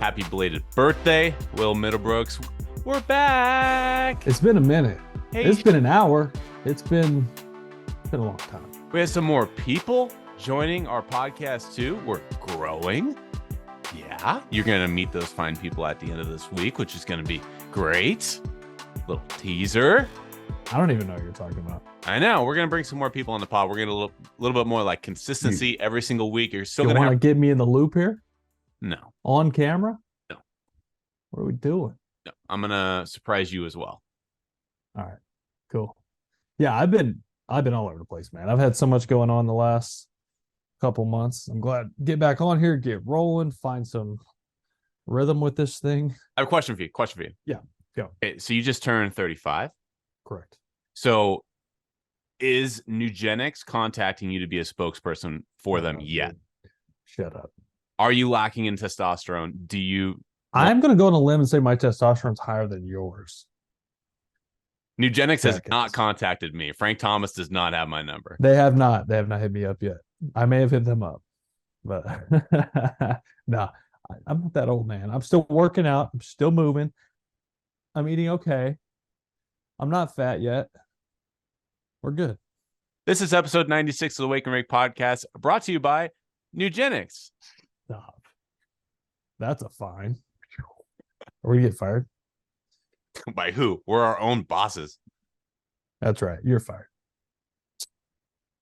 Happy belated birthday, Will Middlebrooks. We're back. It's been a minute. Hey. It's been an hour. It's been a long time. We have some more people joining our podcast too. We're growing. Yeah, you're going to meet those fine people at the end of this week, which is going to be great. Little teaser. I don't even know what you're talking about. I know. We're going to bring some more people on the pod. We're going to a little bit more like consistency every single week. You're still going to want to get me in the loop here? No. On camera? No. What are we doing? No. I'm going to surprise you as well. All right. Cool. Yeah, I've been all over the place, man. I've had so much going on the last couple months. I'm glad to get back on here, get rolling, find some rhythm with this thing. I have a question for you. Yeah, go. Okay, so you just turned 35. Correct. So is Nugenics contacting you to be a spokesperson for them yet? Shut up. Are you lacking in testosterone? Do you? I'm going to go on a limb and say my testosterone's higher than yours. Nugenics has not contacted me. Frank Thomas does not have my number. They have not hit me up yet. I may have hit them up, but no, I'm not that old, man. I'm still working out. I'm still moving. I'm eating okay. I'm not fat yet. We're good. This is episode 96 of the Wake and Rake podcast, brought to you by Nugenics. Stop. That's a fine. Are we gonna get fired? By who? We're our own bosses. That's right. You're fired.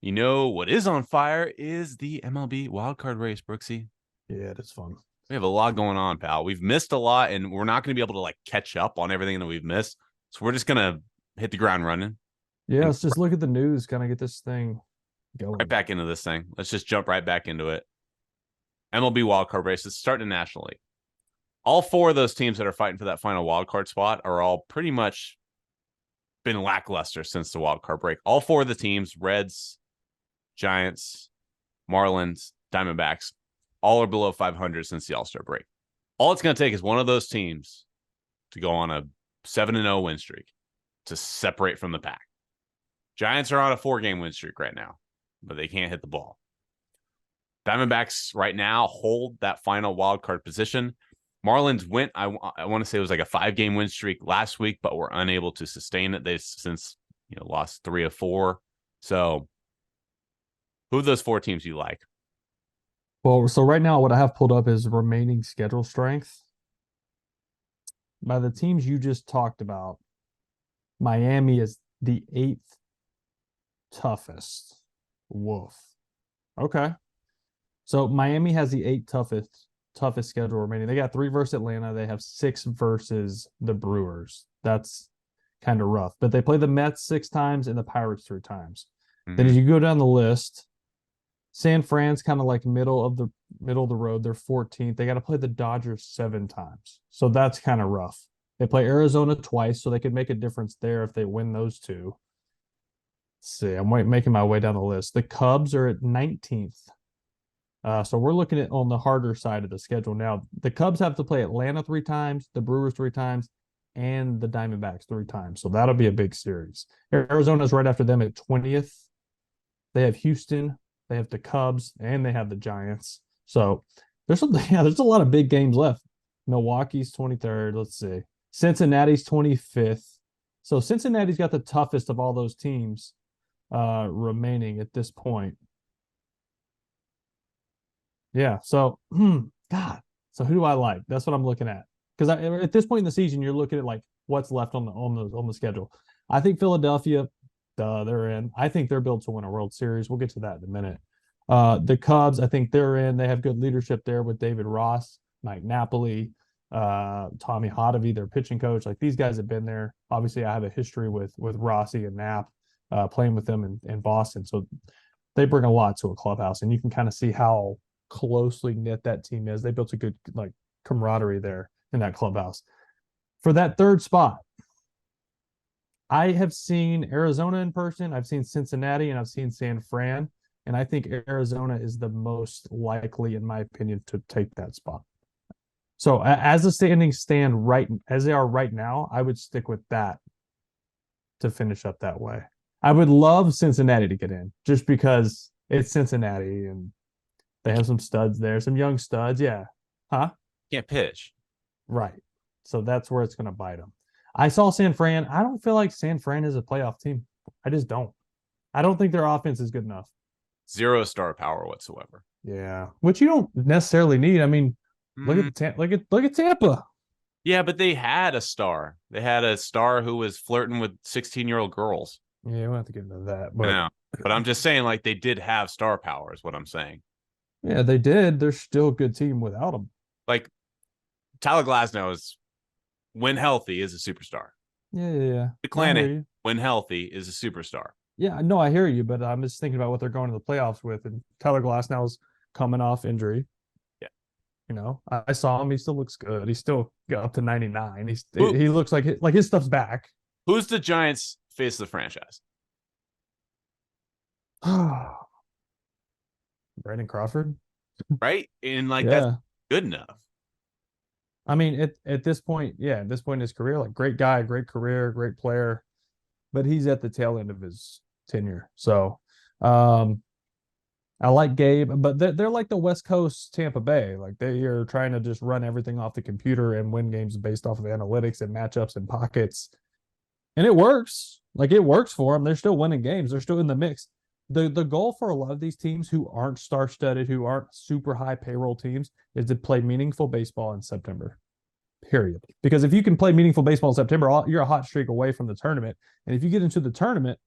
You know what is on fire is the MLB wildcard race, Brooksy. Yeah, it is fun. We have a lot going on, pal. We've missed a lot, and we're not going to be able to like catch up on everything that we've missed. So we're just going to hit the ground running. Yeah, let's just look at the news, kind of get this thing going. Right back into this thing. Let's just jump right back into it. MLB wildcard race is starting nationally. All four of those teams that are fighting for that final wildcard spot are all pretty much been lackluster since the wildcard break. All four of the teams, Reds, Giants, Marlins, Diamondbacks, all are below 500 since the All-Star break. All it's going to take is one of those teams to go on a 7-0 win streak to separate from the pack. Giants are on a 4-game win streak right now, but they can't hit the ball. Diamondbacks right now hold that final wildcard position. Marlins went, I want to say it was like a 5-game win streak last week, but were unable to sustain it. They've since lost 3 of 4. So who of those 4 teams do you like? Well, so right now what I have pulled up is remaining schedule strength. By the teams you just talked about, Miami is the 8th toughest. Woof. Okay. So Miami has the 8th toughest schedule remaining. They got 3 versus Atlanta. They have 6 versus the Brewers. That's kind of rough. But they play the Mets 6 times and the Pirates 3 times. Mm-hmm. Then as you go down the list, San Fran's kind of like middle of the road. They're 14th. They got to play the Dodgers 7 times. So that's kind of rough. They play Arizona twice, so they could make a difference there if they win those 2. Let's see, I'm making my way down the list. The Cubs are at 19th. So we're looking at on the harder side of the schedule now. The Cubs have to play Atlanta 3 times, the Brewers 3 times, and the Diamondbacks 3 times. So that'll be a big series. Arizona's right after them at 20th. They have Houston, they have the Cubs, and they have the Giants. So there's a lot of big games left. Milwaukee's 23rd. Let's see. Cincinnati's 25th. So Cincinnati's got the toughest of all those teams remaining at this point. Yeah, so God. So who do I like? That's what I'm looking at. Because at this point in the season, you're looking at like what's left on the schedule. I think Philadelphia, they're in. I think they're built to win a World Series. We'll get to that in a minute. The Cubs, I think they're in. They have good leadership there with David Ross, Mike Napoli, Tommy Hotovy, their pitching coach. Like these guys have been there. Obviously, I have a history with Rossi and Knapp playing with them in Boston. So they bring a lot to a clubhouse, and you can kind of see how closely knit that team is. They built a good like camaraderie there in that clubhouse. For that 3rd spot, I have seen Arizona in person. I've seen Cincinnati, and I've seen San Fran. And I think Arizona is the most likely, in my opinion, to take that spot. So as the standings stand right as they are right now, I would stick with that to finish up that way. I would love Cincinnati to get in just because it's Cincinnati and they have some studs there, some young studs. Yeah. Huh? Can't pitch. Right. So that's where it's going to bite them. I saw San Fran. I don't feel like San Fran is a playoff team. I just don't. I don't think their offense is good enough. 0 star power whatsoever. Yeah, which you don't necessarily need. I mean, look at Tampa. Yeah, but they had a star. They had a star who was flirting with 16-year-old girls. Yeah, we don't have to get into that. But I'm just saying, like, they did have star power, is what I'm saying. Yeah, they did. They're still a good team without them. Like, Tyler Glasnow is, when healthy, is a superstar. Yeah. McClanahan, when healthy, is a superstar. Yeah, no, I hear you, but I'm just thinking about what they're going to the playoffs with. And Tyler Glasnow's coming off injury. Yeah. You know, I saw him. He still looks good. He still got up to 99. He looks like his stuff's back. Who's the Giants' face of the franchise? Brandon Crawford. Right? And, like, that's good enough. I mean, at this point in his career, like, great guy, great career, great player, but he's at the tail end of his tenure. So, I like Gabe, but they're like the West Coast Tampa Bay. Like, they are trying to just run everything off the computer and win games based off of analytics and matchups and pockets. And it works. Like, it works for them. They're still winning games. They're still in the mix. The goal for a lot of these teams who aren't star-studded, who aren't super high payroll teams, is to play meaningful baseball in September. Period. Because if you can play meaningful baseball in September, you're a hot streak away from the tournament. And if you get into the tournament,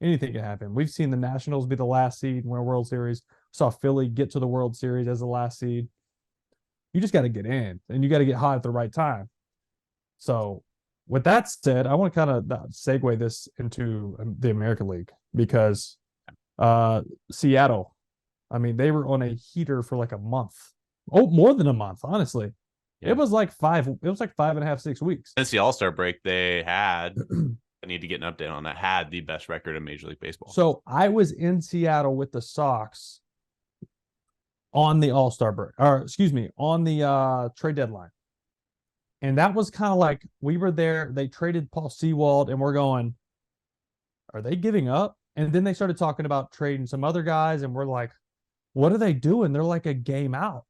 anything can happen. We've seen the Nationals be the last seed and win a World Series. We saw Philly get to the World Series as the last seed. You just got to get in, and you got to get hot at the right time. So, with that said, I want to kind of segue this into the American League, because Seattle, I mean, they were on a heater for like a month. Oh, more than a month, honestly. Yeah. It was like 5.5, 6 weeks. Since the All-Star break, they had, I need to get an update on that, had the best record in Major League Baseball. So I was in Seattle with the Sox on the All-Star break, on the trade deadline. And that was kind of like, we were there, they traded Paul Sewald, and we're going, are they giving up? And then they started talking about trading some other guys, and we're like, what are they doing? They're like a game out.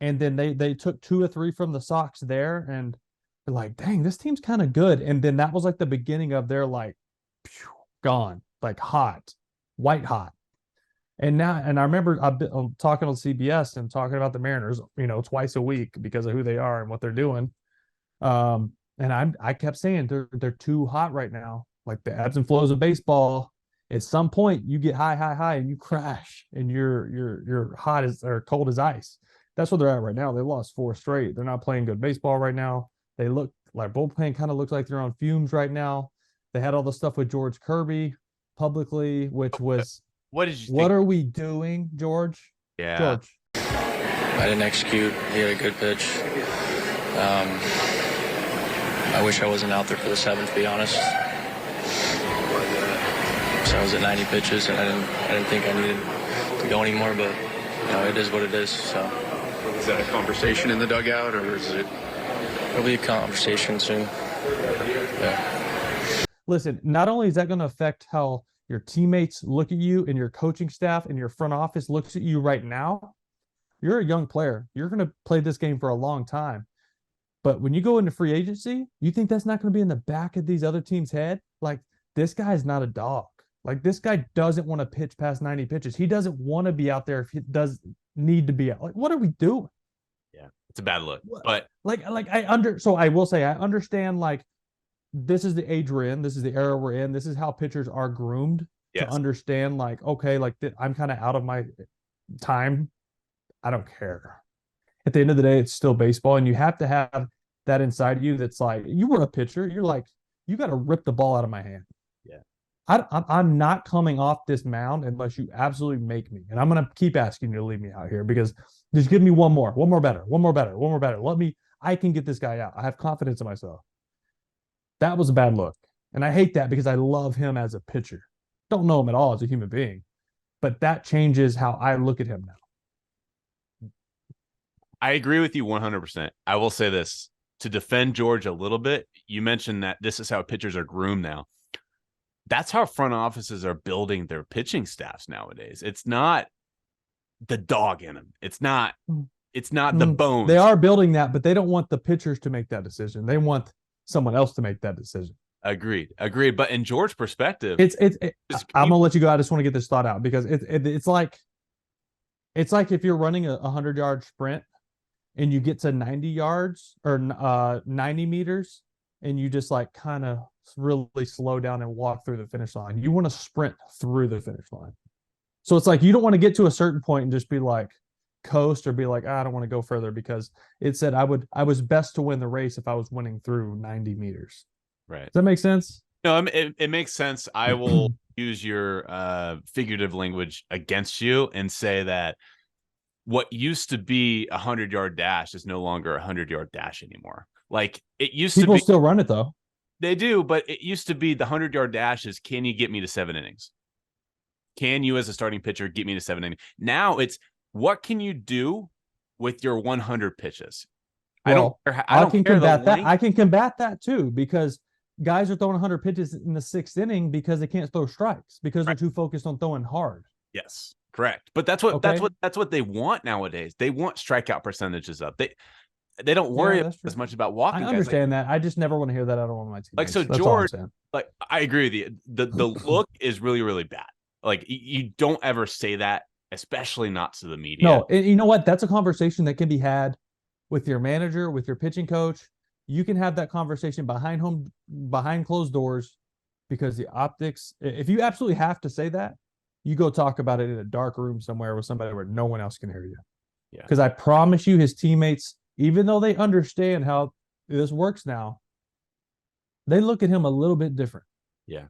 And then they took 2 or 3 from the Sox there, and they're like, dang, this team's kind of good. And then that was like the beginning of their, like, gone, like hot, white hot. And I remember I'm talking on CBS and talking about the Mariners, twice a week because of who they are and what they're doing. And I kept saying they're too hot right now. Like, the ebbs and flows of baseball. At some point, you get high, and you crash, and you're hot or cold as ice. That's where they're at right now. They lost 4 straight. They're not playing good baseball right now. They look like bullpen kind of looks like they're on fumes right now. They had all the stuff with George Kirby publicly, which was, what did you think? What are we doing, George? Yeah. George. I didn't execute. He had a good pitch. I wish I wasn't out there for the 7th, to be honest. So I was at 90 pitches, and I didn't think I needed to go anymore, but it is what it is. So, is that a conversation in the dugout, or is it? It'll be a conversation soon. Yeah. Listen, not only is that going to affect how your teammates look at you and your coaching staff and your front office looks at you right now, you're a young player. You're going to play this game for a long time. But when you go into free agency, you think that's not going to be in the back of these other teams' head? Like, this guy's not a dog. Like, this guy doesn't want to pitch past 90 pitches. He doesn't want to be out there if he does need to be out. Like, what are we doing? Yeah, it's a bad look. But so I will say I understand, like, this is the age we're in. This is the era we're in. This is how pitchers are groomed to understand, like, okay, like, I'm kind of out of my time. I don't care. At the end of the day, it's still baseball, and you have to have that inside of you that's like, you were a pitcher. You're like, you got to rip the ball out of my hand. Yeah. I'm not coming off this mound unless you absolutely make me. And I'm going to keep asking you to leave me out here, because just give me one more better. I can get this guy out. I have confidence in myself. That was a bad look. And I hate that, because I love him as a pitcher. Don't know him at all as a human being, but that changes how I look at him now. I agree with you 100%. I will say this to defend George a little bit. You mentioned that this is how pitchers are groomed now. That's how front offices are building their pitching staffs nowadays. It's not the dog in them. It's not It's not the bones. They are building that, but they don't want the pitchers to make that decision. They want someone else to make that decision. Agreed. But in George's perspective, I'm gonna let you go. I just want to get this thought out because it's like if you're running a 100-yard sprint and you get to 90 yards or 90 meters and you just like kind of really slow down and walk through the finish line. You want to sprint through the finish line. So it's like you don't want to get to a certain point and just be like coast or be like, I don't want to go further, because it said I was best to win the race if I was winning through 90 meters. Right. Does that make sense? No, it makes sense. I will use your figurative language against you and say that what used to be a 100-yard dash is no longer a 100-yard dash anymore. Like it used People to be. Still run it though. They do, but it used to be the 100-yard dash is, can you get me to 7 innings? Can you, as a starting pitcher, get me to 7 innings? Now it's, what can you do with your 100 pitches? Well, I can combat that. Length. I can combat that too, because guys are throwing 100 pitches in the 6th inning because they can't throw strikes because they're too focused on throwing hard. Yes, correct. But that's what they want nowadays. They want strikeout percentages up. They don't worry as much about walking. I understand that. I just never want to hear that out of one of my teammates. Like, so that's George, like, I agree with you. The look is really, really bad. Like, you don't ever say that, especially not to the media. No, you know what? That's a conversation that can be had with your manager, with your pitching coach. You can have that conversation behind closed doors, because the optics, if you absolutely have to say that, you go talk about it in a dark room somewhere with somebody where no one else can hear you. Yeah. Because I promise you, his teammates, even though they understand how this works now, they look at him a little bit different. Yeah.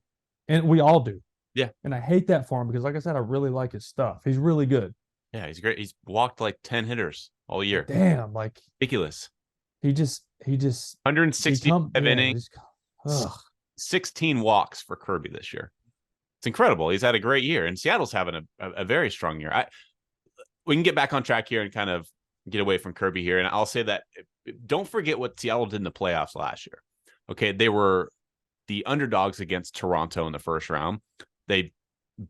And we all do. Yeah. And I hate that for him because, like I said, I really like his stuff. He's really good. Yeah, he's great. He's walked like 10 hitters all year. Damn, like ridiculous. He just 165 innings, 16 walks for Kirby this year. It's incredible. He's had a great year, and Seattle's having a very strong year. We can get back on track here and kind of get away from Kirby here. And I'll say that don't forget what Seattle did in the playoffs last year. Okay, they were the underdogs against Toronto in the first round. They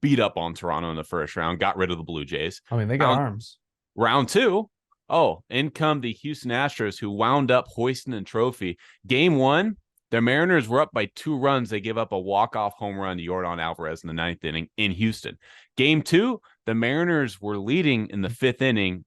beat up on Toronto in the first round, got rid of the Blue Jays. I mean, they got arms. Round 2, in come the Houston Astros, who wound up hoisting a trophy. Game 1, the Mariners were up by 2 runs. They give up a walk-off home run to Yordan Alvarez in the 9th inning in Houston. Game 2, the Mariners were leading in the 5th inning.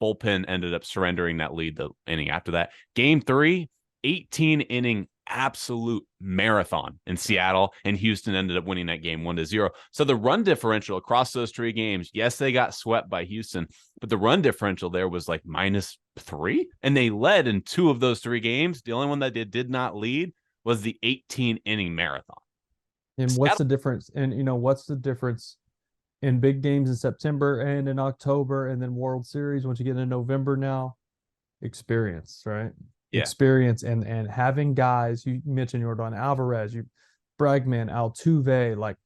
Bullpen ended up surrendering that lead the inning after that. Game 3, 18-inning absolute marathon in Seattle, and Houston ended up winning that game 1-0. So the run differential across those 3 games, yes, they got swept by Houston, but the run differential there was like -3, and they led in 2 of those 3 games. The only one that did not lead was the 18-inning marathon. And what's the difference? And what's the difference in big games in September and in October, and then World Series once you get into November now? Experience, right? Yeah. Experience and having guys. You mentioned Yordan Alvarez, Bregman, Altuve, like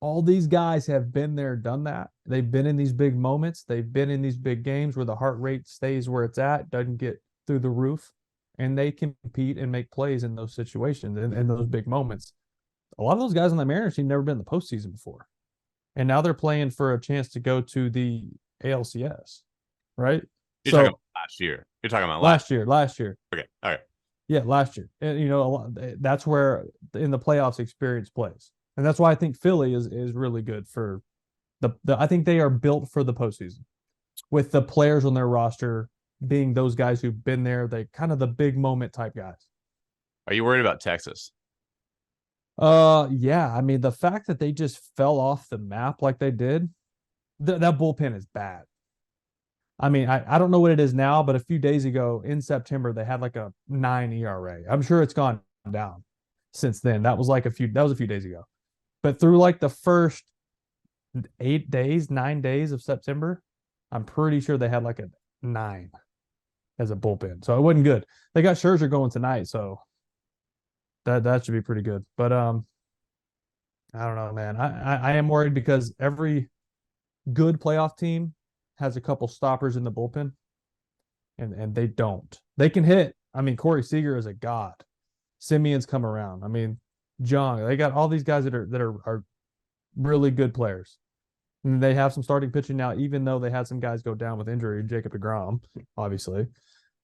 all these guys have been there, done that. They've been in these big moments. They've been in these big games where the heart rate stays where it's at, doesn't get through the roof, and they compete and make plays in those situations and those big moments. A lot of those guys on the Mariners team never been in the postseason before, and now they're playing for a chance to go to the ALCS, right? You're talking about last year. You're talking about last year. Okay. All right. Yeah, last year. And, that's where in the playoffs experience plays. And that's why I think Philly is really good for I think they are built for the postseason with the players on their roster being those guys who've been there. They kind of the big moment type guys. Are you worried about Texas? Yeah. I mean, the fact that they just fell off the map like they did, that bullpen is bad. I mean, I don't know what it is now, but a few days ago in September, they had like a 9 ERA. I'm sure it's gone down since then. That was a few days ago. But through like the first 9 days of September, I'm pretty sure they had like a 9 as a bullpen. So it wasn't good. They got Scherzer going tonight, so that should be pretty good. But I don't know, man. I am worried because every good playoff team has a couple stoppers in the bullpen, and they don't. They can hit. I mean, Corey Seager is a god. Simeon's come around. I mean, John. They got all these guys that are really good players, And they have some starting pitching now, even though they had some guys go down with injury, Jacob deGrom, obviously.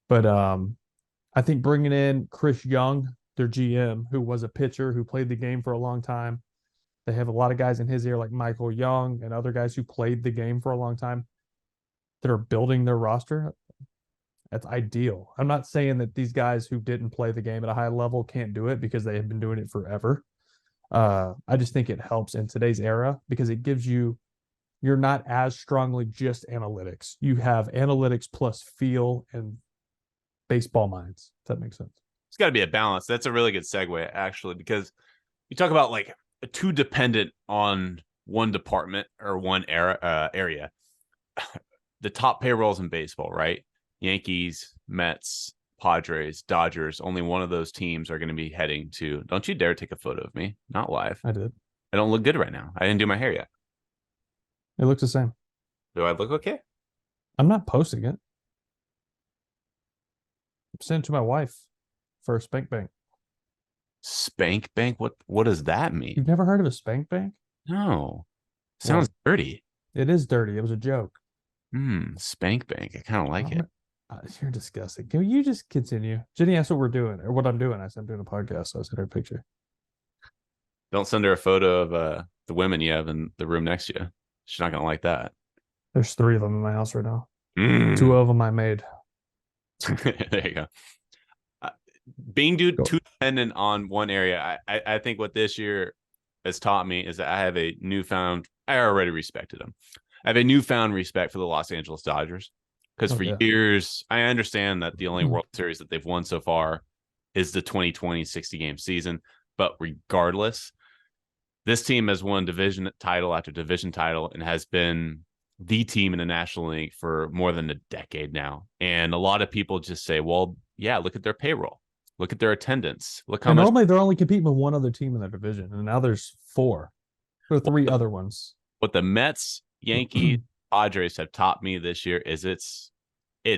But I think bringing in Chris Young, their GM, who was a pitcher who played the game for a long time. They have a lot of guys in his ear like Michael Young and other guys who played the game for a long time that are building their roster. That's ideal. I'm not saying that these guys who didn't play the game at a high level can't do it because they have been doing it forever. I just think it helps in today's era because it gives you're not as strongly just analytics. You have analytics plus feel and baseball minds. If that makes sense. It's got to be a balance. That's a really good segue, actually, because you talk about like too dependent on one department or one area. The top payrolls in baseball, right? Yankees, Mets, Padres, Dodgers. Only one of those teams are going to be heading to. Don't you dare take a photo of me. Not live. I did. I don't look good right now. I didn't do my hair yet. It looks the same. Do I look okay? I'm not posting it. I'm sending it to my wife for a spank bank. Spank bank? What does that mean? You've never heard of a spank bank? No. Sounds dirty. It is dirty. It was a joke. Spank bank. I kind of like it. You're disgusting. Can you just continue? Jenny asked what we're doing or what I'm doing. I said I'm doing a podcast, so I sent her a picture. Don't send her a photo of the women you have in the room next to you. She's not going to like that. There's 3 of them in my house right now. 2 of them I made. There you go. Being too dependent on one area, I think what this year has taught me is that I have a newfound, I already respected them. I have a newfound respect for the Los Angeles Dodgers because for years, I understand that the only World Series that they've won so far is the 2020 60-game season. But regardless, this team has won division title after division title and has been the team in the National League for more than a decade now. And a lot of people just say, well, yeah, look at their payroll. Look at their attendance. Look how much. Normally they're only competing with one other team in their division, and now there's 4. There are 3 other ones. What the Mets, Yankees, Padres have taught me this year is it's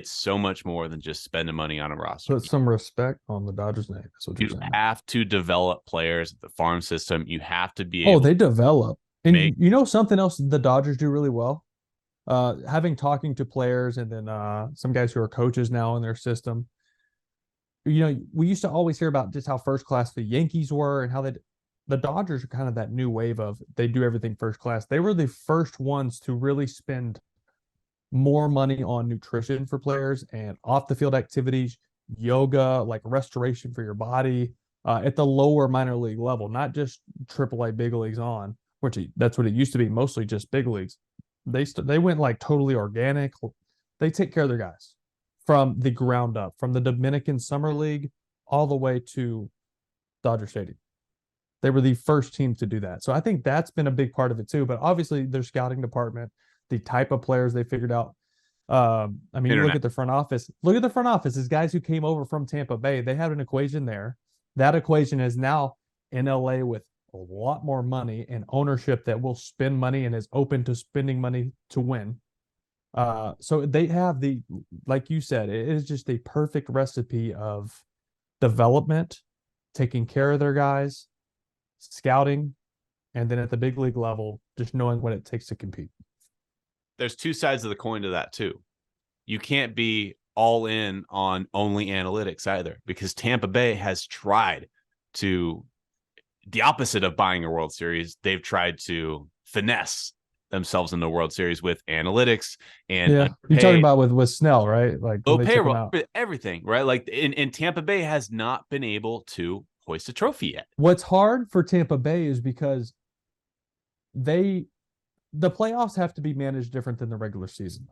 so much more than just spending money on a roster. Put some respect on the Dodgers' name. That's what you're saying. Have to develop players, the farm system. You have to be able they develop. And you know something else the Dodgers do really well? Talking to players and then some guys who are coaches now in their system. You know, we used to always hear about just how first class the Yankees were and how the Dodgers are kind of that new wave of they do everything first class. They were the first ones to really spend more money on nutrition for players and off the field activities, yoga, like restoration for your body at the lower minor league level, not just AAA big leagues on, which that's what it used to be, mostly just big leagues. They went like totally organic. They take care of their guys from the ground up, from the Dominican Summer League all the way to Dodger Stadium. They were the first team to do that. So I think that's been a big part of it too. But obviously their scouting department, the type of players they figured out. You look at the front office. Look at the front office. These guys who came over from Tampa Bay, they had an equation there. That equation is now in LA with a lot more money and ownership that will spend money and is open to spending money to win. So they have like you said, it is just a perfect recipe of development, taking care of their guys, scouting, and then at the big league level, just knowing what it takes to compete. There's 2 sides of the coin to that too. You can't be all in on only analytics either, because Tampa Bay has tried to, the opposite of buying a World Series, they've tried to finesse themselves in the World Series with analytics and you're talking about with Snell, right? Like payroll, everything, right? Like in Tampa Bay has not been able to hoist a trophy yet. What's hard for Tampa Bay is because the playoffs have to be managed different than the regular season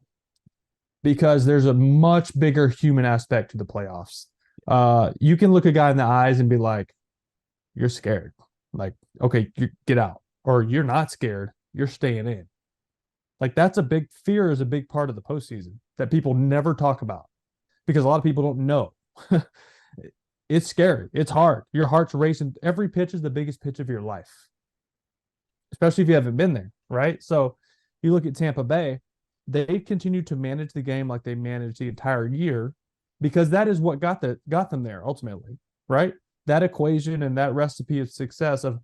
because there's a much bigger human aspect to the playoffs. You can look a guy in the eyes and be like, you're scared. Like, okay, you get out. Or you're not scared. You're staying in. Like fear is a big part of the postseason that people never talk about because a lot of people don't know. It's scary. It's hard. Your heart's racing. Every pitch is the biggest pitch of your life, especially if you haven't been there, right? So you look at Tampa Bay, they continue to manage the game like they managed the entire year because that is what got them there ultimately, right? That equation and that recipe of success of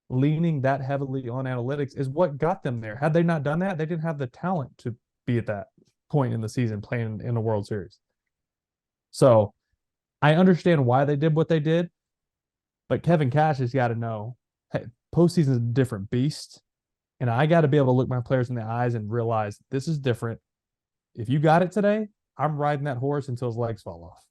leaning that heavily on analytics is what got them there. Had they not done that, they didn't have the talent to be at that point in the season playing in the World Series. So I understand why they did what they did, but Kevin Cash has got to know, hey, postseason is a different beast, and I got to be able to look my players in the eyes and realize this is different. If you got it today, I'm riding that horse until his legs fall off.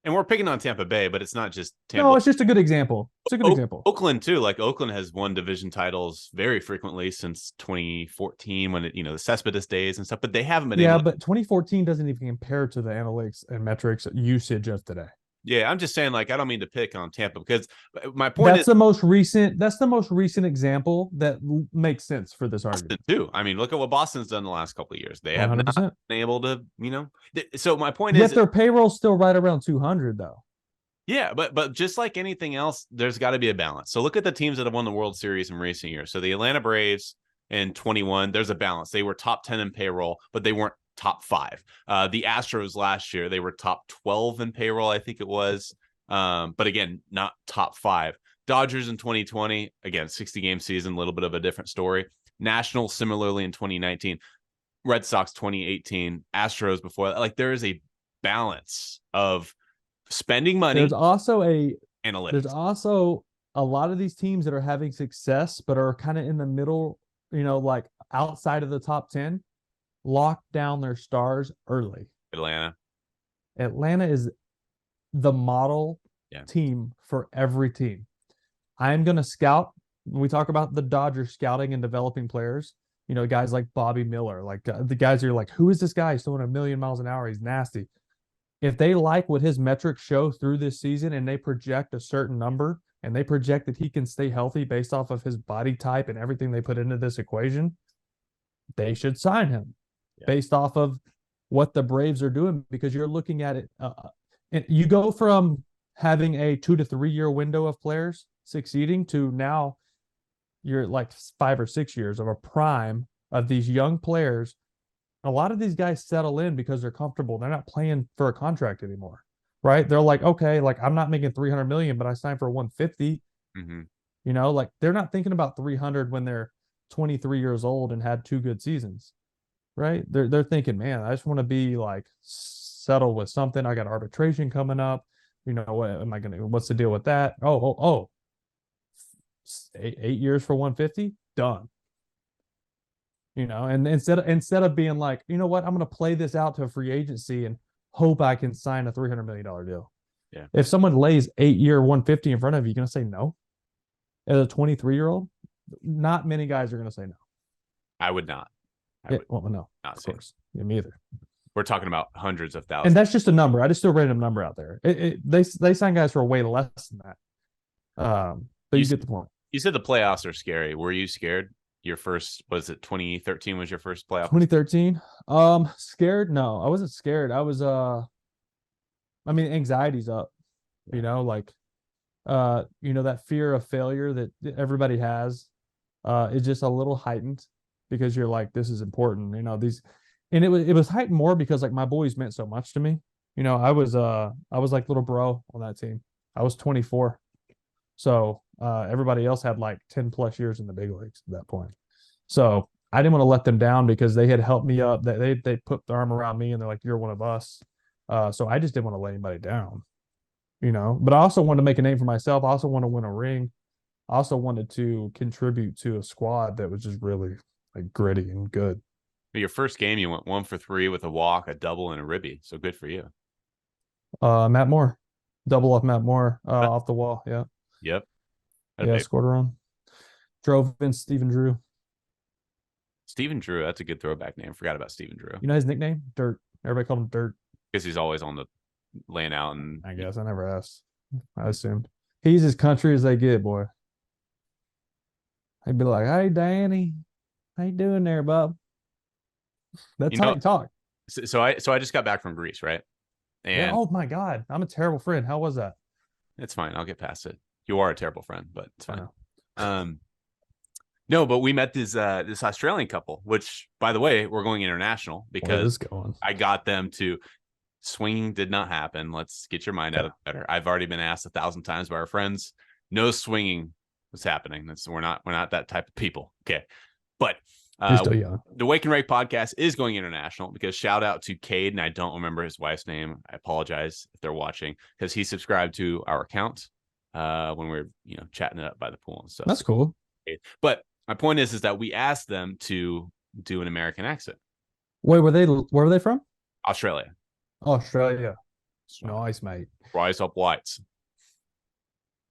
And we're picking on Tampa Bay, but it's not just Tampa. No, it's just a good example. It's a good example. Oakland too. Like Oakland has won division titles very frequently since 2014 when the Cespedes days and stuff, but they haven't been able to. But 2014 doesn't even compare to the analytics and metrics usage of today. Yeah, I'm just saying, like, I don't mean to pick on Tampa because my point is that's the most recent example that makes sense for this Boston argument too. I mean, look at what Boston's done the last couple of years. They have 100%. not been able to, so my point Yet is their payroll's still right around 200 though. Yeah, but just like anything else, there's got to be a balance. So look at the teams that have won the World Series in recent years. So the Atlanta Braves in 21, there's a balance. They were top 10 in payroll, but they weren't top 5. The Astros last year, they were top 12 in payroll, I think it was. But again, not top 5. Dodgers in 2020, again, 60-game season, a little bit of a different story. Nationals similarly in 2019. Red Sox 2018. Astros before that. Like there is a balance of spending money. There's also analytics. There's also a lot of these teams that are having success, but are kind of in the middle, like outside of the top 10, lock down their stars early. Atlanta is the model team for every team. I am going to scout. When we talk about the Dodgers scouting and developing players, guys like Bobby Miller, like the guys are like, who is this guy? He's throwing 1,000,000 miles an hour. He's nasty. If they like what his metrics show through this season and they project a certain number and they project that he can stay healthy based off of his body type and everything they put into this equation, they should sign him based off of what the Braves are doing, because you're looking at it. And you go from having a 2 to 3 year window of players succeeding to now you're like 5 or 6 years of a prime of these young players. A lot of these guys settle in because they're comfortable. They're not playing for a contract anymore, right? They're like, okay, like I'm not making 300 million, but I signed for 150. Like they're not thinking about 300 when they're 23 years old and had 2 good seasons, right? They're thinking, man, I just want to be like settled with something. I got arbitration coming up. What's the deal with that? Oh, 8 years for 150, done. And instead of being like, you know what, I'm going to play this out to a free agency and hope I can sign a $300 million deal. Yeah. If someone lays 8 year 150 in front of you, you're going to say no. As a 23-year-old, not many guys are going to say no. I would not. No, not of course. Yeah, me either. We're talking about hundreds of thousands. And that's just a number. I just threw a random number out there. They sign guys for way less than that. But you get the point. You said the playoffs are scary. Were you scared? Your first, was it 2013 was your first playoff? 2013. Scared? No, I wasn't scared. I was anxiety's up. That fear of failure that everybody has is just a little heightened because you're like, this is important. And it was heightened more because like my boys meant so much to me. I was like little bro on that team. I was 24. So everybody else had like 10 plus years in the big leagues at that point. So I didn't want to let them down because they had helped me up. They put their arm around me and they're like, you're one of us. So I just didn't want to let anybody down, but I also wanted to make a name for myself. I also want to win a ring. I also wanted to contribute to a squad that was just really like gritty and good. Your first game, you went 1 for 3 with a walk, a double, and a ribby. So good for you. Matt Moore, double off Matt Moore off the wall. Yeah. Yep. Scored a run. Drove in Stephen Drew. Stephen Drew, that's a good throwback name. Forgot about Stephen Drew. You know his nickname? Dirt. Everybody called him Dirt. Because he's always on the laying out. And I guess I never asked. I assumed. He's as country as they get, boy. He'd be like, hey, Danny, how you doing there, bub? That's how he talk. So I just got back from Greece, right? And oh my God, I'm a terrible friend. How was that? It's fine. I'll get past it. You are a terrible friend, but it's fine. No, but we met this Australian couple, which, by the way, we're going international because I got them to swinging did not happen. Let's get your mind out of the better. I've already been asked 1,000 times by our friends. No swinging what's happening. We're not that type of people. Okay, but You're still young. the Wake and Rake podcast is going international because shout out to Cade, and I don't remember his wife's name. I apologize if they're watching because he subscribed to our account when we were chatting it up by the pool and stuff. That's cool. But my point is that we asked them to do an American accent. Wait, where were they from? Australia. Australia. Nice, mate. Rise up lights.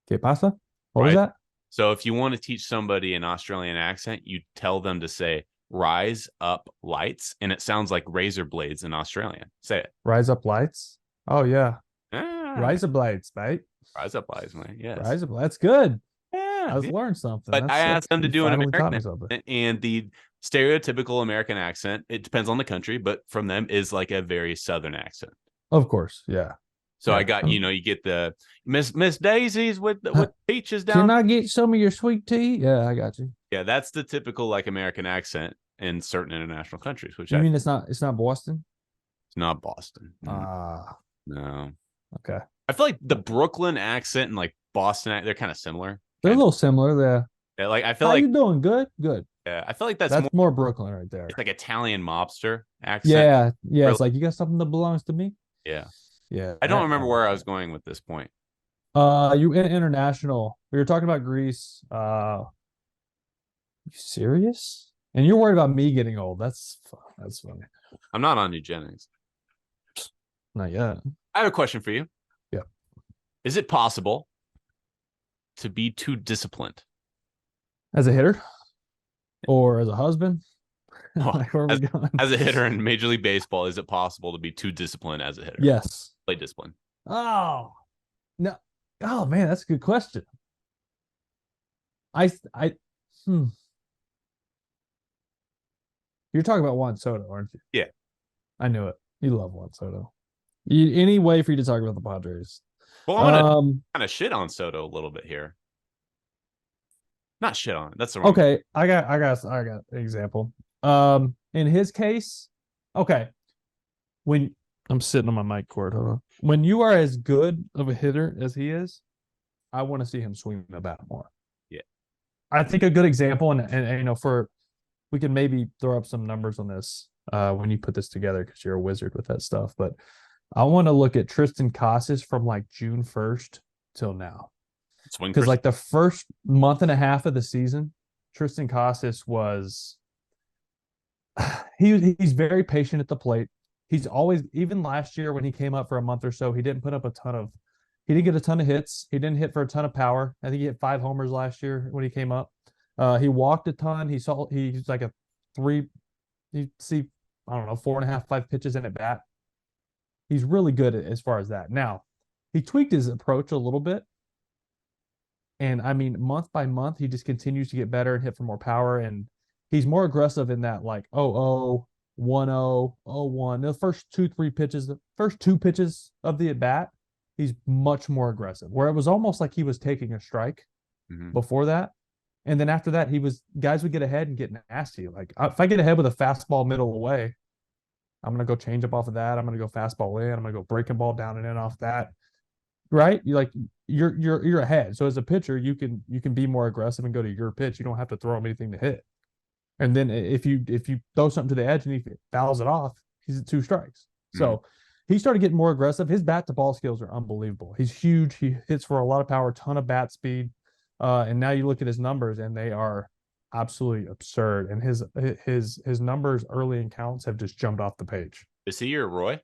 ¿Qué pasa? What was that? So if you want to teach somebody an Australian accent, you tell them to say rise up lights, and it sounds like razor blades in Australian. Say it. Rise up lights. Oh yeah. Rise up lights, mate. Rise up lights, man. Yes. Rise up. That's good. Yeah. I was learning something. But I asked them to do an American accent, and the stereotypical American accent, it depends on the country, but from them is like a very Southern accent. Of course, yeah. So I got, you get the Miss Daisies with peaches down. Can I get some of your sweet tea? Yeah, I got you. Yeah, that's the typical like American accent in certain international countries. Which you mean it's not Boston? It's not Boston. No. Okay. I feel like the Brooklyn accent and like Boston, they're kind of similar. They're a little similar. Yeah, like I feel How like you doing? Good. Yeah, I feel like that's more Brooklyn right there. It's like Italian mobster accent. Yeah. Really? It's like you got something that belongs to me. Yeah. Yeah. I don't remember where I was going with this point. You international. We were talking about Greece. You serious? And you're worried about me getting old. That's funny. I'm not on eugenics. Not yet. I have a question for you. Yeah. Is it possible to be too disciplined? As a hitter? Or as a husband? Like, where are we going? As a hitter in Major League Baseball, is it possible to be too disciplined as a hitter? Yes. Play discipline. Oh. No. Oh man, that's a good question. You're talking about Juan Soto, aren't you? Yeah. I knew it. You love Juan Soto. Any way for you to talk about the Padres? Well, I'm gonna kind of shit on Soto a little bit here. Not shit on it. That's the wrong. Okay, I got an example. In his case, okay. When I'm sitting on my mic cord, hold on. When you are as good of a hitter as he is, I want to see him swing the bat more. Yeah. I think a good example, and we can maybe throw up some numbers on this when you put this together because you're a wizard with that stuff. But I want to look at Tristan Casas from like June 1st till now. Because like the first month and a half of the season, Tristan Casas was he's very patient at the plate. He's always, even last year when he came up for a month or so, he didn't get a ton of hits. He didn't hit for a ton of power. I think he hit 5 homers last year when he came up. He walked a ton. He's like a 4.5, 5 pitches in at bat. He's really good as far as that. Now, he tweaked his approach a little bit. And I mean, month by month, he just continues to get better and hit for more power. And he's more aggressive in that like 0-0, 1-0, 0-1. The first 2 pitches of the at bat, he's much more aggressive. Where it was almost like he was taking a strike before that. And then after that, guys would get ahead and get nasty. Like if I get ahead with a fastball middle away, I'm gonna go change up off of that. I'm gonna go fastball in. I'm gonna go breaking ball down and in off that. Right? You're ahead. So as a pitcher, you can be more aggressive and go to your pitch. You don't have to throw him anything to hit. And then if you throw something to the edge and he fouls it off, he's at 2 strikes. So he started getting more aggressive. His bat to ball skills are unbelievable. He's huge. He hits for a lot of power, ton of bat speed. And now you look at his numbers and they are absolutely absurd. And his numbers early in counts have just jumped off the page. Is he your Roy?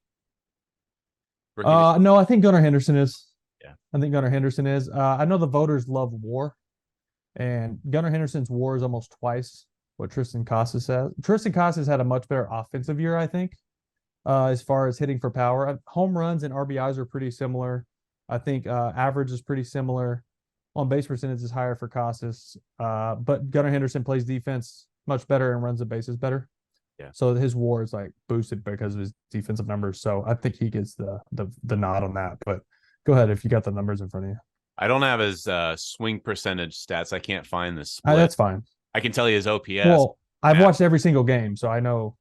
No, I think Gunnar Henderson is. Yeah. I think Gunnar Henderson is. I know the voters love WAR, and Gunnar Henderson's WAR is almost twice what Tristan Casas has. Tristan Casas had a much better offensive year, I think, as far as hitting for power. Home runs and RBIs are pretty similar. I think average is pretty similar. On base percentage is higher for Casas, but Gunnar Henderson plays defense much better and runs the bases better. Yeah. So his WAR is like boosted because of his defensive numbers. So I think he gets the nod on that. But go ahead if you got the numbers in front of you. I don't have his swing percentage stats. I can't find this split. That's fine. I can tell you his OPS. Well, I've watched every single game, so I know.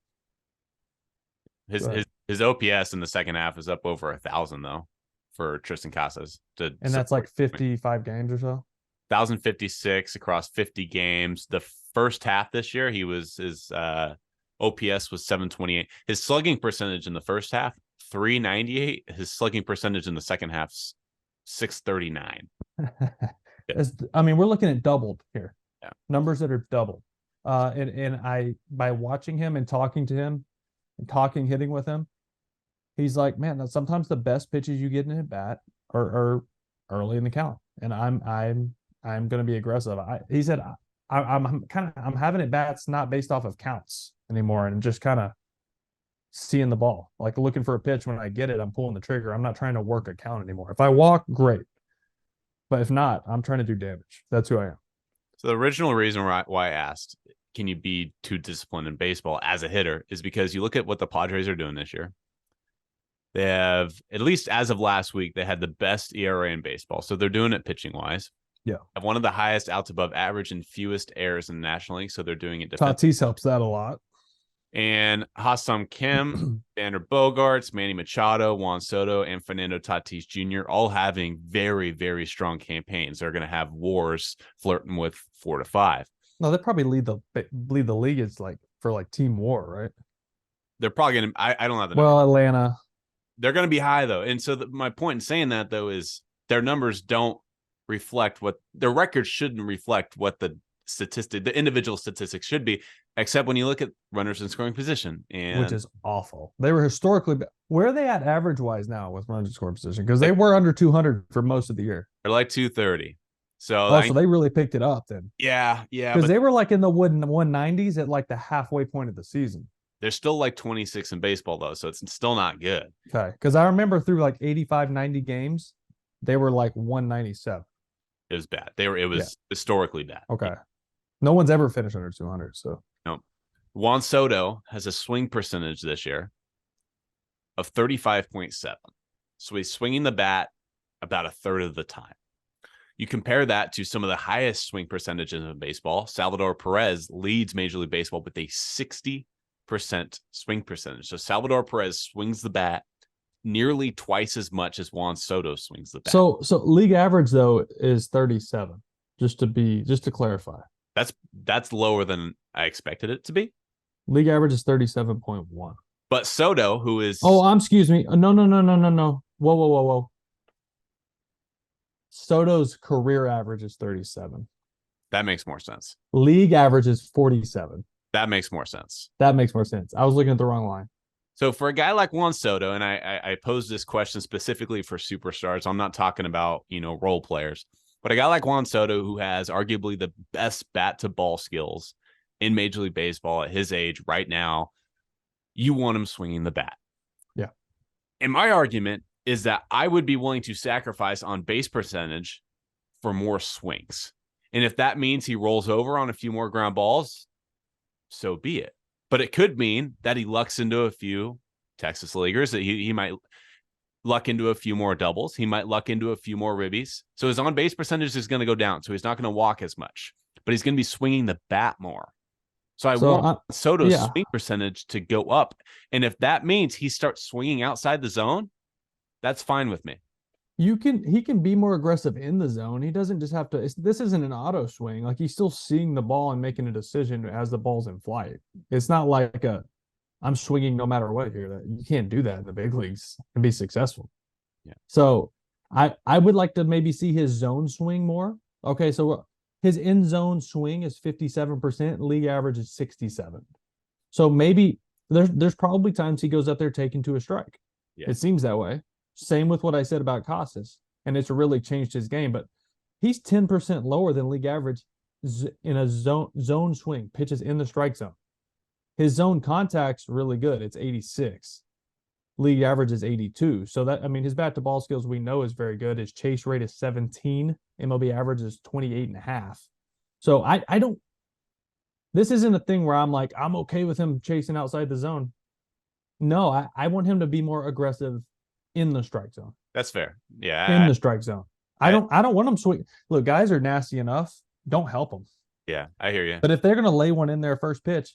His OPS in the second half is up over 1,000 though for Tristan Casas. And that's like 55 games or so. 1,056 across 50 games. The first half this year, his OPS was 728. His slugging percentage in the first half, 398. His slugging percentage in the second half, 639. I mean, we're looking at doubled here. Yeah. Numbers that are doubled. And I, by watching him and talking to him and hitting with him, he's like, man, sometimes the best pitches you get in at bat are early in the count. And I'm going to be aggressive. He said, I'm having at bats not based off of counts anymore, and just kind of seeing the ball, like looking for a pitch. When I get it, I'm pulling the trigger. I'm not trying to work a count anymore. If I walk, great. But if not, I'm trying to do damage. That's who I am. So the original reason why I asked, can you be too disciplined in baseball as a hitter, is because you look at what the Padres are doing this year. They have, at least as of last week, they had the best ERA in baseball. So they're doing it pitching wise. Yeah. Have one of the highest outs above average and fewest errors in the National League. So they're doing it Tatis helps that a lot. And Ha-Seong Kim, Xander Bogaerts, Manny Machado, Juan Soto, and Fernando Tatis Jr. all having very, very strong campaigns. They're going to have WARs flirting with 4 to 5. No, they probably lead the league is like for like team WAR, right? They're probably going to. I don't have the. Well, Atlanta. They're going to be high though, and so my point in saying that though is their numbers don't reflect what their records shouldn't reflect what the individual statistics should be, except when you look at runners in scoring position, and which is awful. They were historically, where are they at average wise now with runners in scoring position? Because they were under 200 for most of the year. They're like 230. So so they really picked it up then. Yeah. Because they were like in the 190s at like the halfway point of the season. They're still like 26 in baseball though, so it's still not good. Okay, because I remember through like 85, 90 games, they were like 197. It was bad. It was historically bad. Okay. No one's ever finished under 200. So no. Juan Soto has a swing percentage this year of 35.7. So he's swinging the bat about a third of the time. You compare that to some of the highest swing percentages in baseball. Salvador Perez leads Major League Baseball with a 60% swing percentage. So Salvador Perez swings the bat nearly twice as much as Juan Soto swings the bat. So league average though is 37. Just to clarify. That's lower than I expected it to be. League average is 37.1. But Soto, who is excuse me. No. Whoa. Soto's career average is 37. That makes more sense. League average is 47. That makes more sense. I was looking at the wrong line. So for a guy like Juan Soto, and I posed this question specifically for superstars, I'm not talking about, role players, but a guy like Juan Soto, who has arguably the best bat to ball skills in Major League Baseball at his age right now, you want him swinging the bat. Yeah. And my argument is that I would be willing to sacrifice on base percentage for more swings. And if that means he rolls over on a few more ground balls, so be it. But it could mean that he lucks into a few Texas leaguers, that he might luck into a few more doubles. He might luck into a few more ribbies. So his on-base percentage is going to go down. So he's not going to walk as much, but he's going to be swinging the bat more. So I want Soto's swing percentage to go up. And if that means he starts swinging outside the zone, that's fine with me. He can be more aggressive in the zone. He doesn't just have to. This isn't an auto swing. Like, he's still seeing the ball and making a decision as the ball's in flight. It's not like I'm swinging no matter what here. You can't do that in the big leagues and be successful. Yeah. So I would like to maybe see his zone swing more. Okay, so his in zone swing is 57%. League average is 67. So maybe there's probably times he goes up there taking to a strike. Yeah. It seems that way. Same with what I said about Casas, and it's really changed his game. But he's 10% lower than league average in a zone swing, pitches in the strike zone. His zone contact's really good. It's 86. League average is 82. So his bat to ball skills we know is very good. His chase rate is 17. MLB average is 28.5. So I don't. This isn't a thing where I'm like, I'm okay with him chasing outside the zone. No, I want him to be more aggressive in the strike zone. That's fair. Yeah. In the strike zone. I don't want them swing. Look, guys are nasty enough. Don't help them. Yeah, I hear you. But if they're going to lay one in their first pitch,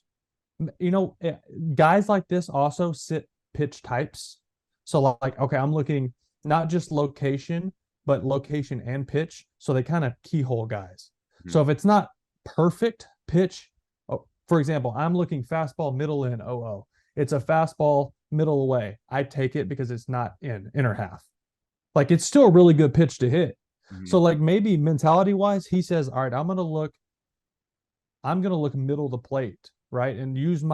guys like this also sit pitch types. So like, okay, I'm looking not just location, but location and pitch. So they kind of keyhole guys. Mm-hmm. So if it's not perfect pitch, for example, I'm looking fastball middle in 0-0. It's a fastball middle away. I take it because it's not in inner half. Like it's still a really good pitch to hit. Mm-hmm. So like maybe mentality wise, he says, all right, I'm going to look middle of the plate, right? And use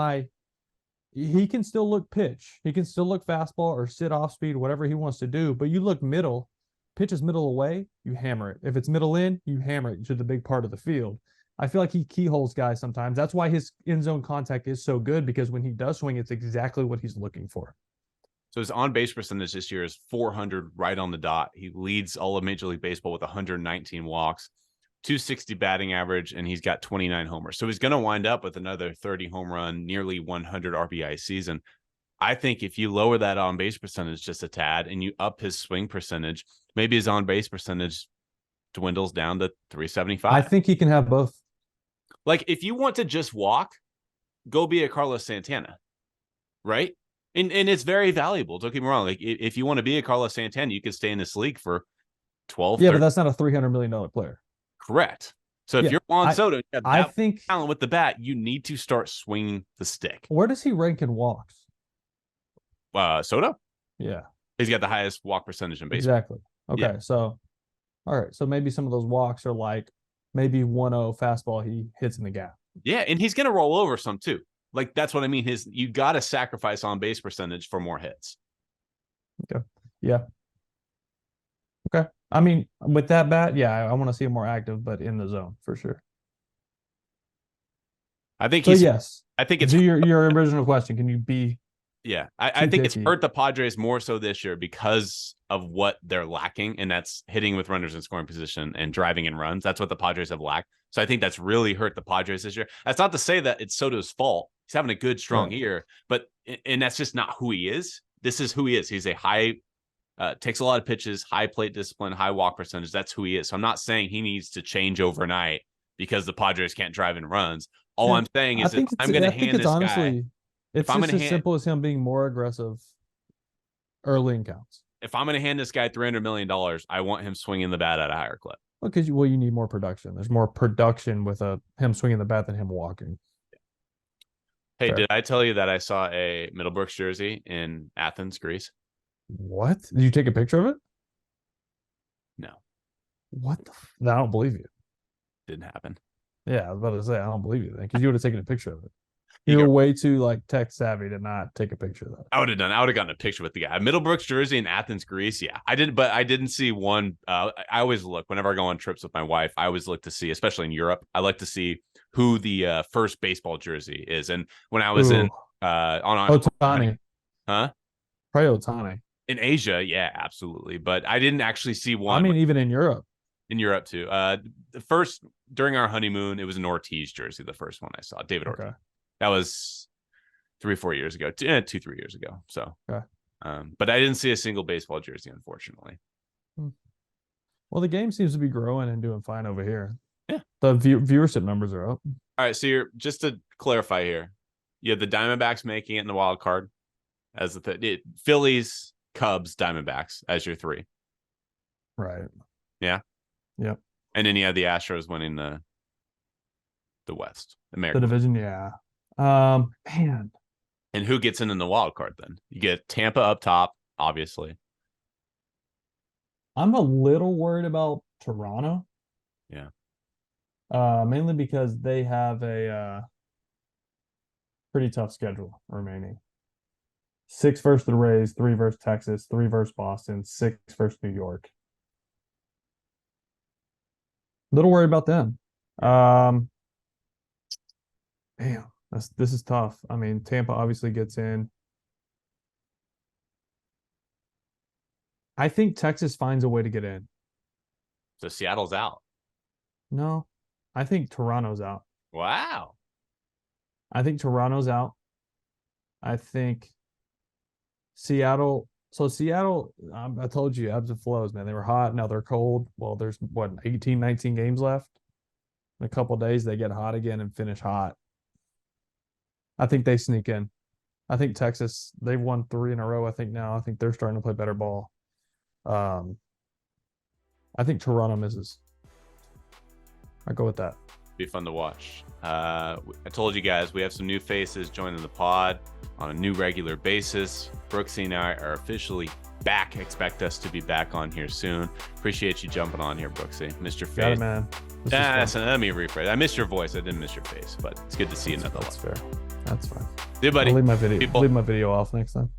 he can still look pitch. He can still look fastball or sit off speed, whatever he wants to do. But you look middle, pitch is middle away, you hammer it. If it's middle in, you hammer it to the big part of the field. I feel like he keyholes guys sometimes. That's why his end zone contact is so good, because when he does swing, it's exactly what he's looking for. So his on-base percentage this year is 400 right on the dot. He leads all of Major League Baseball with 119 walks, 260 batting average, and he's got 29 homers. So he's going to wind up with another 30 home run, nearly 100 RBI season. I think if you lower that on-base percentage just a tad and you up his swing percentage, maybe his on-base percentage dwindles down to 375. I think he can have both. Like if you want to just walk, go be a Carlos Santana, right? And it's very valuable. Don't get me wrong. Like if you want to be a Carlos Santana, you could stay in this league for 12. Yeah, 30. but that's not a $300 million player. Correct. So if you're Juan Soto, I think talent with the bat, you need to start swinging the stick. Where does he rank in walks? Soto? Yeah. He's got the highest walk percentage in baseball. Exactly. Okay. Yeah. So, all right. So maybe some of those walks are like maybe 1-0 fastball he hits in the gap. Yeah. And he's going to roll over some too. Like that's what I mean. You got to sacrifice on base percentage for more hits. Okay. Yeah. Okay. I mean, with that bat, yeah, I want to see him more active, but in the zone for sure. I think yes. I think it's your original question. Can you be? Yeah, I think it's hurt the Padres more so this year because of what they're lacking, and that's hitting with runners in scoring position and driving in runs. That's what the Padres have lacked. So I think that's really hurt the Padres this year. That's not to say that it's Soto's fault. He's having a good, strong year, and that's just not who he is. This is who he is. He's a high, takes a lot of pitches, high plate discipline, high walk percentage. That's who he is. So I'm not saying he needs to change overnight because the Padres can't drive in runs. All I'm saying is that I'm going to hand this guy. It's just as simple as him being more aggressive early in counts. If I'm going to hand this guy $300 million, I want him swinging the bat at a higher clip. Because you need more production. There's more production with him swinging the bat than him walking. Hey, Did I tell you that I saw a Middlebrooks jersey in Athens, Greece? What? Did you take a picture of it? No. What the I don't believe you. Didn't happen. Yeah, I was about to say, I don't believe you then, because you would have taken a picture of it. You're way too tech savvy to not take a picture of that. I would have gotten a picture with the guy. A Middlebrooks jersey in Athens, Greece. Yeah, I did, but I didn't see one. I always look whenever I go on trips with my wife. I always look to see, especially in Europe, I like to see who the first baseball jersey is. And when I was on Ohtani, huh? Probably Ohtani. In Asia, yeah, absolutely. But I didn't actually see one. I mean, even in Europe. In Europe too. The first during our honeymoon, it was an Ortiz jersey. The first one I saw, David Ortiz. That was 3 or 4 years ago, 2-3 years ago. So, but I didn't see a single baseball jersey, unfortunately. Well, the game seems to be growing and doing fine over here. Yeah, the viewership numbers are up. All right, so just to clarify here, you have the Diamondbacks making it in the wild card as the Phillies, Cubs, Diamondbacks as your 3. Right. Yeah. Yep. And then you have the Astros winning the West, the division. Yeah. Man. And who gets in the wild card then? You get Tampa up top, obviously. I'm a little worried about Toronto. Yeah. Mainly because they have a pretty tough schedule remaining. 6 versus the Rays, 3 versus Texas, 3 versus Boston, 6 versus New York. Little worried about them. Damn, this is tough. I mean, Tampa obviously gets in. I think Texas finds a way to get in. So Seattle's out. No, I think Toronto's out. Wow. I think Toronto's out. I think Seattle. So Seattle, I told you, ebbs and flows, man. They were hot. Now they're cold. Well, there's 18, 19 games left. In a couple of days, they get hot again and finish hot. I think they sneak in. I think Texas, they've won 3 in a row, I think now. I think they're starting to play better ball. I think Toronto misses. I go with that. Be fun to watch. I told you guys we have some new faces joining the pod on a new regular basis. Brooksy and I are officially back. Expect us to be back on here soon. Appreciate you jumping on here, Brooksy. Missed your face. Got it, man. Let me rephrase. I missed your voice. I didn't miss your face, but it's good to see you nonetheless. That's fair. That's fine. Dude, buddy. I'll leave my video off next time.